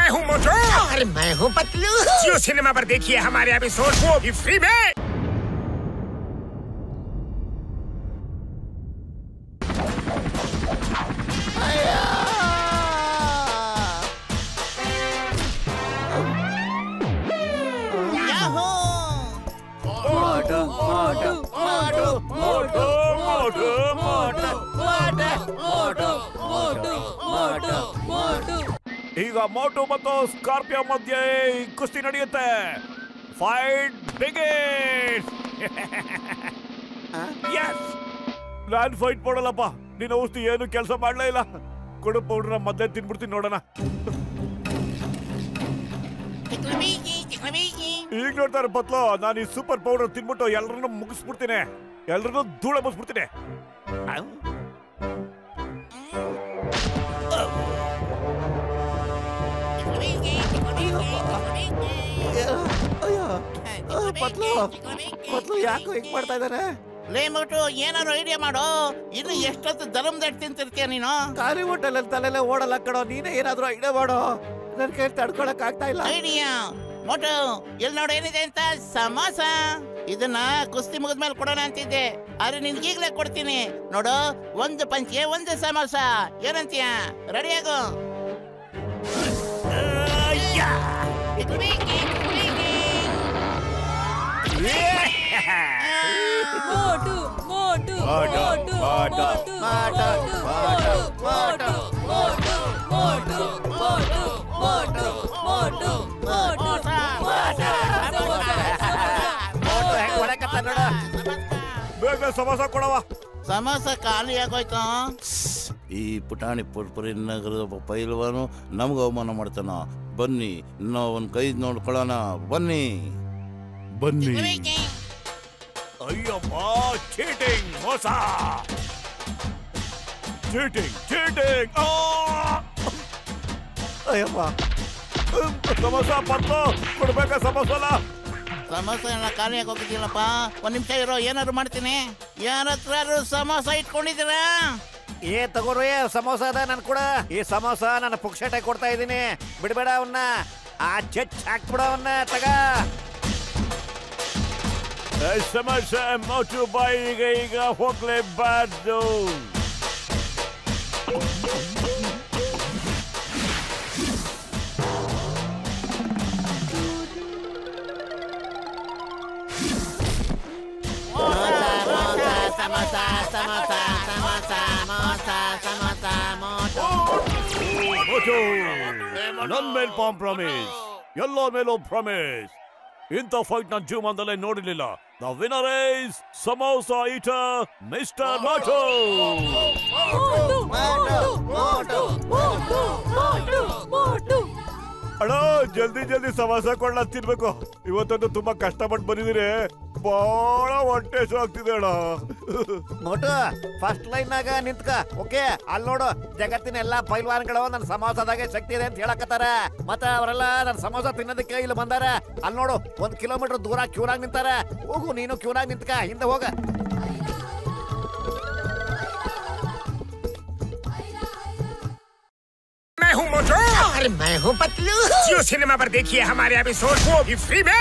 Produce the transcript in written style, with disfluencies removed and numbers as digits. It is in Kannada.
मैं हूँ मोटू और मैं हूँ पतलू। जियो सिनेमा पर देखिए हमारे एपिसोड को भी फ्री में। ಈಗ ಮೋಟು ಮತ್ತು ಸ್ಕಾರ್ಪಿಯೋ ಮಧ್ಯೆ ಕುಸ್ತಿ ನಡೆಯುತ್ತೆ. Fight begins. ನಾನ್ ಫೈಟ್ ಮಾಡಲ್ಲಪ್ಪ. ನಿನ್ನ ಔಷಧಿ ಏನು ಕೆಲಸ ಮಾಡ್ಲೇ ಇಲ್ಲ. ಕೊಡು ಪೌಡರ್ ಮೊದಲೇ ತಿನ್ಬಿಡ್ತೀನಿ ನೋಡೋಣ. ಈಗ ನೋಡ್ತಾರೆ ಪತ್ಲು, ನಾನು ಈ ಸೂಪರ್ ಪೌಡರ್ ತಿನ್ಬಿಟ್ಟು ಎಲ್ಲರನ್ನು ಮುಗಿಸ್ಬಿಡ್ತೀನಿ. ಎಲ್ಲರನ್ನು ಧೂಳ ಮುಗಿಸ್ಬಿಡ್ತೀನಿ. ಪತ್ಲು ಯಾಕೋ ಹಿಂಗ್ ಮಾಡ್ತಾ ಇದಾರೆ? ಲೇ ಮೋಟು, ಏನಾದ್ರು ಐಡಿಯಾ ಮಾಡು. ಇನ್ನು ಎಷ್ಟೊತ್ತು ದರಮ್ ದಟ್ ತಿಂತಿರ್ತೀಯ ನೀನು? ಖಾಲಿ ಹೋಟೆಲ್ ತಲೆಲ್ಲ ಓಡಲ್ಲ ಕಣೋ. ನೀನೇ ಏನಾದ್ರು ಐಡಿಯಾ ಮಾಡು. ನನ್ ಕೈ ತಡ್ಕೊಳಕ್ ಆಗ್ತಾ ಇಲ್ಲ. ಐಡಿಯಾ ಮೋಟು, ಎಲ್ಲಿ ನೋಡು ಏನಿದೆ ಅಂತ. ಸಮೋಸ. ಇದನ್ನ ಕುಸ್ತಿ ಮುಗಿದ್ಮೇಲೆ ಕೊಡೋಣ ಅಂತಿದ್ದೆ, ಆದ್ರೆ ನಿನ್ಗೀಗ್ಲೇ ಕೊಡ್ತೀನಿ ನೋಡು. ಒಂದು ಪಂಚೆ ಒಂದು ಸಮೋಸ, ಏನಂತೀಯ? ರೆಡಿಯಾಗು. ಬೇಗ ಸಮೋಸ ಕೊಡವ. ಸಮೋಸ ಖಾಲಿ ಆಗೋಯ್ತು. ಈ ಪುಟಾಣಿ ಪುರ್ಪುರಿ ನಗರದ ಪೈಲ್ವಾನು ನಮ್ಗೆ ಅವಮಾನ ಮಾಡ್ತಾನ. ಬನ್ನಿ ನಾವು ಒಂದ್ ಕೈ ನೋಡ್ಕೊಳ್ಳೋಣ. ಬನ್ನಿ ಬನ್ನಿ. ಅಯ್ಯಮ್ಮ, ಚೀಟಿಂಗ್, ಮೋಸ, ಚೀಟಿಂಗ್, ಚೀಟಿಂಗ್. ಅಯ್ಯಮ್ಮ, ಸಮೋಸ ಪತ್ಲು ಕೊಡ್ಬೇಕ. ಸಮೋಸಲ ಸಮೋಸ ಎಲ್ಲ ಖಾಲಿ ಆಗೋಗಿದ್ದೀನಪ್ಪ. ಒಂದ್ ನಿಮಿಷ ಇರೋ, ಏನಾದ್ರು ಮಾಡ್ತೀನಿ. ಯಾರತ್ರ ಸಮೋಸ ಇಟ್ಕೊಂಡಿದ್ದೀರಾ? ತಗೋರಿ ಸಮೋಸ ಅದ ನನ್ ಕೂಡ. ಈ ಸಮೋಸ ನನ್ನ ಪುಕ್ಷಟೆ ಕೊಡ್ತಾ ಇದ್ದೀನಿ. ಬಿಡ್ಬೇಡ ಅವನ್ನ. ಆ ಚೆಚ್ ಹಾಕ್ಬಿಡ ಅವನ್ನ. ತಗ ಸಮೋಸ ಮೋಟು ಬಾಯಿಗೆ ಈಗ ಹೋಗ್ಲೇಬಾರ್ದು. ನನ್ ಮೇಲ್ ಪ್ರಾಮಿಸ್, ಎಲ್ಲೋ ಮೇಲೋ ಪ್ರಾಮಿಸ್. ಇಂಥ ಫೈಟ್ ನನ್ನ ಜೀವನದಲ್ಲೇ ನೋಡಿರ್ಲಿಲ್ಲ. The winner is samosa eater mister Motu. ಅಣ್ಣ, ಜಲ್ದಿ ಜಲ್ದಿ ಸಮೋಸ ಕೊಡ್ಲ ತಿನ್ಬೇಕು. ಇವತ್ತಂತೂ ತುಂಬಾ ಕಷ್ಟಪಟ್ಟು ಬಂದಿದ್ದೀರಿ. ಬಹಳ ಹೊಟ್ಟೆ ಆಗ್ತಿದೆ ಅಣ್ಣ. ಮೋಟು, ಫಸ್ಟ್ ಲೈನ್ ನಾಗ ನಿಂತ್ಕ. ಓಕೆ, ಅಲ್ಲಿ ನೋಡು, ಜಗತ್ತಿನ ಎಲ್ಲಾ ಪೈಲ್ವಾನ್ಗಳು ನನ್ನ ಸಮೋಸದಾಗೆ ಶಕ್ತಿ ಇದೆ ಅಂತ ಹೇಳಕತ್ತಾರ. ಮತ್ತ ಅವರೆಲ್ಲ ನನ್ನ ಸಮೋಸ ತಿನ್ನೋದಕ್ಕೆ ಇಲ್ಲಿ ಬಂದಾರ. ಅಲ್ಲಿ ನೋಡು, 1 ಕಿಲೋಮೀಟರ್ ದೂರ ಕ್ಯೂನಾಗ ನಿಂತಾರ. ಹೋಗು, ನೀನು ಕ್ಯೂನಾಗ ನಿಂತ್ಕ. ಹಿಂದೆ ಹೋಗ. मैं हूँ मोटू और मैं हूँ पतलू। जियो सिनेमा पर देखिए हमारे एपिसोड को भी फ्री में।